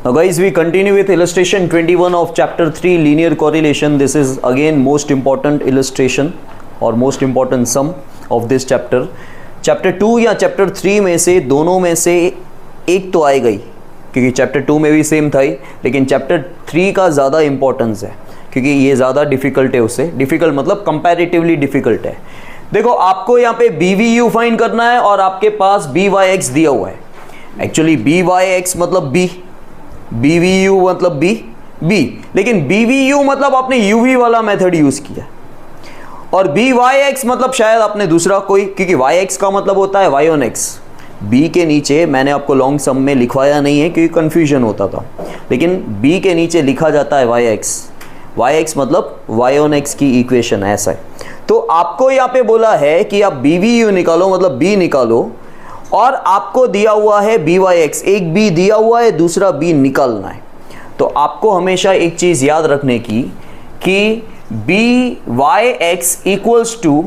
Now guys, we continue with illustration 21 of chapter 3 linear correlation. This is again most important illustration or most important sum of this chapter. Chapter 2 या chapter 3 में से दोनों में से एक तो आएगा ही, क्योंकि chapter 2 में भी सेम था ही, लेकिन chapter 3 का ज़्यादा इंपॉर्टेंस है क्योंकि ये ज़्यादा डिफ़िकल्ट है उससे. डिफ़िकल्ट मतलब कंपैरेटिवली डिफ़िकल्ट है. देखो, आपको यहाँ पे BVU फाइंड करना है और आपके पास BYX दिया हुआ है. एक्चुअली BYX मतलब B, BVU मतलब B, लेकिन BVU मतलब आपने UV वाला मेथड यूज़ किया और BYX मतलब शायद आपने दूसरा कोई, क्योंकि YX का मतलब होता है Y on X. B के नीचे मैंने आपको लॉन्ग सम में लिखवाया नहीं है क्योंकि कन्फ्यूजन होता था, लेकिन B के नीचे लिखा जाता है YX मतलब Y on X की इक्वेशन ऐसा है. तो आपको यहाँ पे बोला है कि आप BVU निकालो, मतलब B निकालो, और आपको दिया हुआ है BYX. एक B दिया हुआ है, दूसरा B निकालना है. तो आपको हमेशा एक चीज़ याद रखने की कि BYX इक्वल्स टू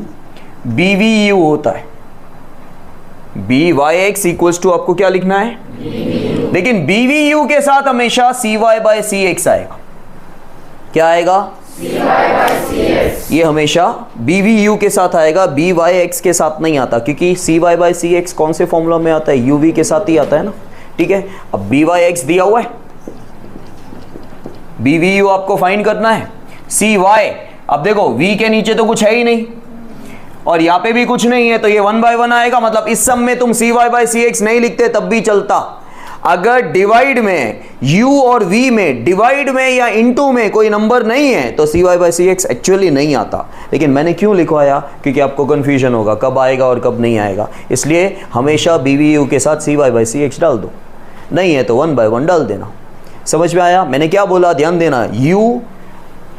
BVU होता है. BYX इक्वल्स टू आपको क्या लिखना है, BVU. लेकिन BVU के साथ हमेशा CY/CX आएगा. क्या आएगा, CY/CX. ये हमेशा BVU के साथ आएगा, BYX के साथ नहीं आता, क्योंकि CY/CX कौन से फॉर्मूला में आता है, UV के साथ ही आता है ना. ठीक है, अब BYX दिया हुआ है, BVU आपको फाइंड करना है. CY, अब देखो V के नीचे तो कुछ है ही नहीं और यहाँ पे भी कुछ नहीं है, तो ये 1 by 1 आएगा. मतलब इस सम में तुम CY/CX नहीं लिखते तब भी चलता. अगर डिवाइड में U और V में, डिवाइड में या इनटू में कोई नंबर नहीं है तो CY/CX एक्चुअली नहीं आता. लेकिन मैंने क्यों लिखवाया, क्योंकि आपको कंफ्यूजन होगा कब आएगा और कब नहीं आएगा. इसलिए हमेशा BVU के साथ CY/CX डाल दो, नहीं है तो 1 by 1 डाल देना. समझ में आया मैंने क्या बोला, ध्यान देना. U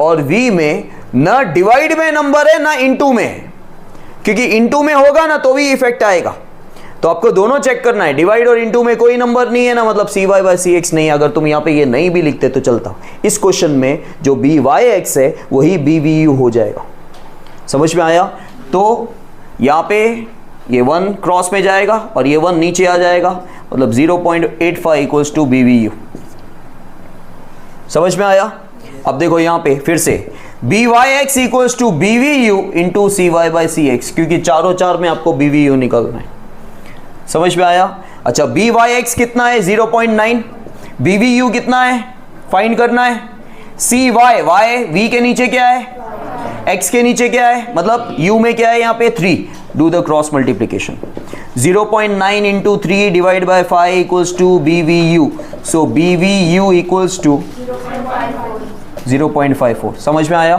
और V में ना डिवाइड में नंबर है ना इनटू में है, क्योंकि इनटू में होगा ना तो भी इफेक्ट आएगा. तो आपको दोनों चेक करना है, डिवाइड और इनटू में कोई नंबर नहीं है ना, मतलब CY/CX नहीं है. अगर तुम यहाँ पे ये नहीं भी लिखते तो चलता. इस क्वेश्चन में जो BYX है वही BVU हो जाएगा. समझ में आया. तो यहाँ पे ये 1 क्रॉस में जाएगा और ये 1 नीचे आ जाएगा, मतलब 0.85 इक्वल्स टू BVU. समझ में आया. अब देखो यहाँ पे फिर से BYX equals to BVU into CY/CX, क्योंकि चारों चार में आपको BVU निकालना है. समझ में आया. अच्छा, BYX कितना है, 0.9. BVU कितना है फाइंड करना है. CY, Y V के नीचे क्या है, X के नीचे क्या है, मतलब U में क्या है यहाँ पे 3. Do the cross multiplication. 0.9 into 3 divide by 5 equals to BVU. So BVU equals to 0.54. समझ में आया.